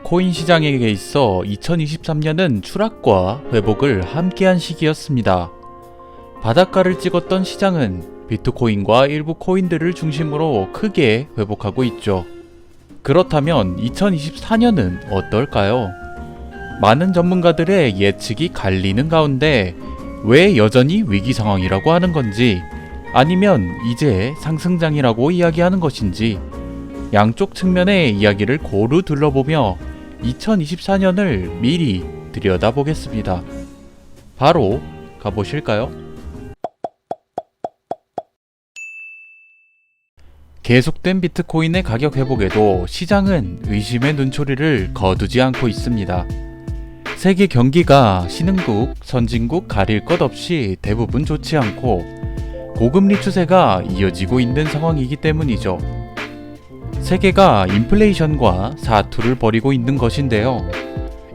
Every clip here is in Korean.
코인 시장에 있어 2023년은 추락과 회복을 함께한 시기였습니다. 바닷가를 찍었던 시장은 비트코인과 일부 코인들을 중심으로 크게 회복하고 있죠. 그렇다면 2024년은 어떨까요? 많은 전문가들의 예측이 갈리는 가운데 왜 여전히 위기 상황이라고 하는 건지, 아니면 이제 상승장이라고 이야기하는 것인지, 양쪽 측면의 이야기를 고루 둘러보며 2024년을 미리 들여다보겠습니다. 바로 가보실까요? 계속된 비트코인의 가격 회복에도 시장은 의심의 눈초리를 거두지 않고 있습니다. 세계 경기가 신흥국, 선진국 가릴 것 없이 대부분 좋지 않고 고금리 추세가 이어지고 있는 상황이기 때문이죠. 세계가 인플레이션과 사투를 벌이고 있는 것인데요.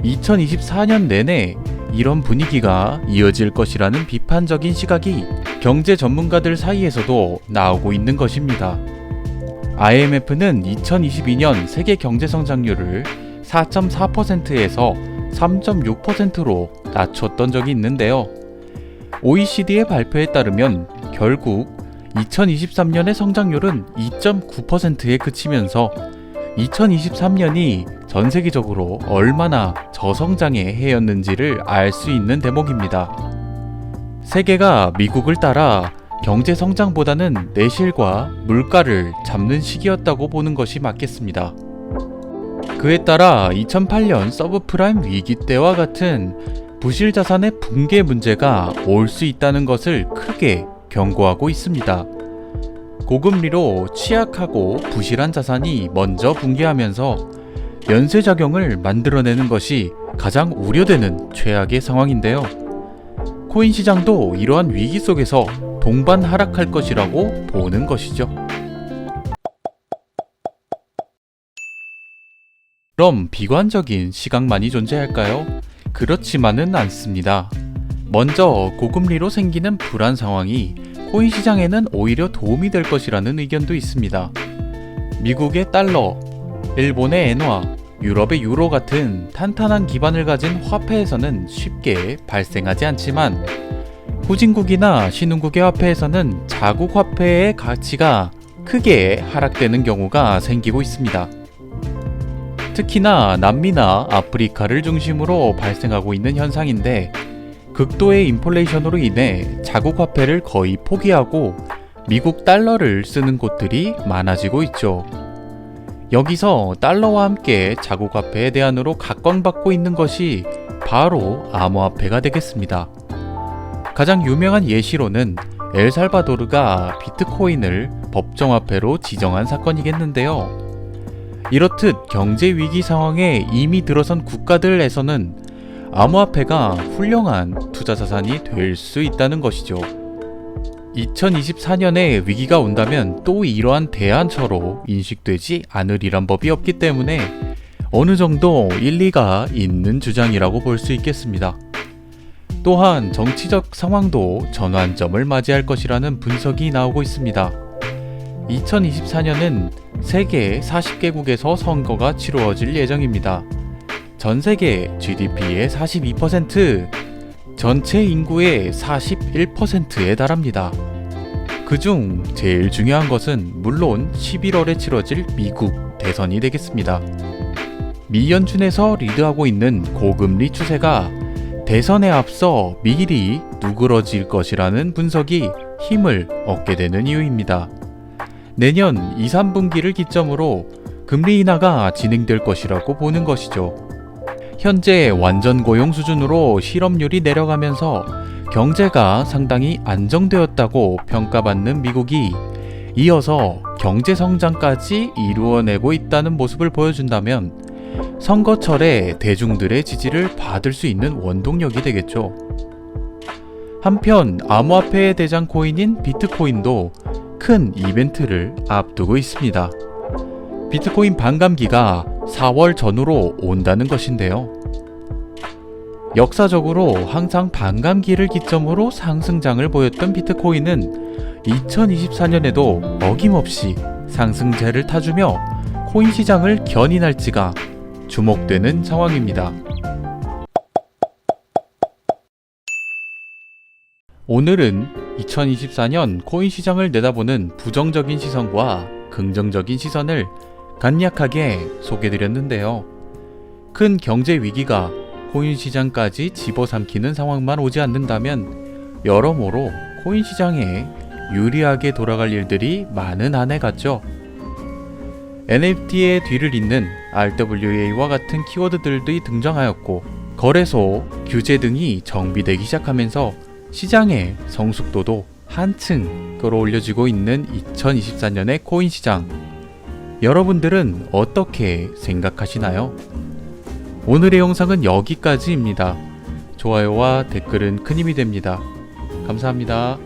2024년 내내 이런 분위기가 이어질 것이라는 비판적인 시각이 경제 전문가들 사이에서도 나오고 있는 것입니다. IMF는 2022년 세계 경제 성장률을 4.4%에서 3.6%로 낮췄던 적이 있는데요. OECD의 발표에 따르면 결국 2023년의 성장률은 2.9%에 그치면서 2023년이 전 세계적으로 얼마나 저성장의 해였는지를 알 수 있는 대목입니다. 세계가 미국을 따라 경제 성장보다는 내실과 물가를 잡는 시기였다고 보는 것이 맞겠습니다. 그에 따라 2008년 서브프라임 위기 때와 같은 부실 자산의 붕괴 문제가 올 수 있다는 것을 크게 경고하고 있습니다. 고금리로 취약하고 부실한 자산이 먼저 붕괴하면서 연쇄작용을 만들어내는 것이 가장 우려되는 최악의 상황인데요. 코인 시장도 이러한 위기 속에서 동반 하락할 것이라고 보는 것이죠. 그럼 비관적인 시각만이 존재할까요? 그렇지만은 않습니다. 먼저 고금리로 생기는 불안 상황이 코인 시장에는 오히려 도움이 될 것이라는 의견도 있습니다. 미국의 달러, 일본의 엔화, 유럽의 유로 같은 탄탄한 기반을 가진 화폐에서는 쉽게 발생하지 않지만 후진국이나 신흥국의 화폐에서는 자국 화폐의 가치가 크게 하락되는 경우가 생기고 있습니다. 특히나 남미나 아프리카를 중심으로 발생하고 있는 현상인데, 극도의 인플레이션으로 인해 자국 화폐를 거의 포기하고 미국 달러를 쓰는 곳들이 많아지고 있죠. 여기서 달러와 함께 자국 화폐의 대안으로 각광받고 있는 것이 바로 암호화폐가 되겠습니다. 가장 유명한 예시로는 엘살바도르가 비트코인을 법정화폐로 지정한 사건이겠는데요. 이렇듯 경제 위기 상황에 이미 들어선 국가들에서는 암호화폐가 훌륭한 투자 자산이 될 수 있다는 것이죠. 2024년에 위기가 온다면 또 이러한 대안처로 인식되지 않으리란 법이 없기 때문에 어느 정도 일리가 있는 주장이라고 볼 수 있겠습니다. 또한 정치적 상황도 전환점을 맞이할 것이라는 분석이 나오고 있습니다. 2024년은 세계 40개국에서 선거가 치루어질 예정입니다. 전 세계 GDP의 42%, 전체 인구의 41%에 달합니다. 그중 제일 중요한 것은 물론 11월에 치러질 미국 대선이 되겠습니다. 미 연준에서 리드하고 있는 고금리 추세가 대선에 앞서 미리 누그러질 것이라는 분석이 힘을 얻게 되는 이유입니다. 내년 2, 3분기를 기점으로 금리 인하가 진행될 것이라고 보는 것이죠. 현재 완전 고용 수준으로 실업률이 내려가면서 경제가 상당히 안정되었다고 평가받는 미국이 이어서 경제 성장까지 이루어내고 있다는 모습을 보여준다면 선거철에 대중들의 지지를 받을 수 있는 원동력이 되겠죠. 한편 암호화폐의 대장 코인인 비트코인도 큰 이벤트를 앞두고 있습니다. 비트코인 반감기가 4월 전후로 온다는 것인데요. 역사적으로 항상 반감기를 기점으로 상승장을 보였던 비트코인은 2024년에도 어김없이 상승세를 타주며 코인 시장을 견인할지가 주목되는 상황입니다. 오늘은 2024년 코인 시장을 내다보는 부정적인 시선과 긍정적인 시선을 간략하게 소개드렸는데요. 큰 경제 위기가 코인 시장까지 집어삼키는 상황만 오지 않는다면 여러모로 코인 시장에 유리하게 돌아갈 일들이 많은 한 해 같죠. NFT의 뒤를 잇는 RWA와 같은 키워드들이 등장하였고 거래소, 규제 등이 정비되기 시작하면서 시장의 성숙도도 한층 끌어올려지고 있는 2024년의 코인 시장. 여러분들은 어떻게 생각하시나요? 오늘의 영상은 여기까지입니다. 좋아요와 댓글은 큰 힘이 됩니다. 감사합니다.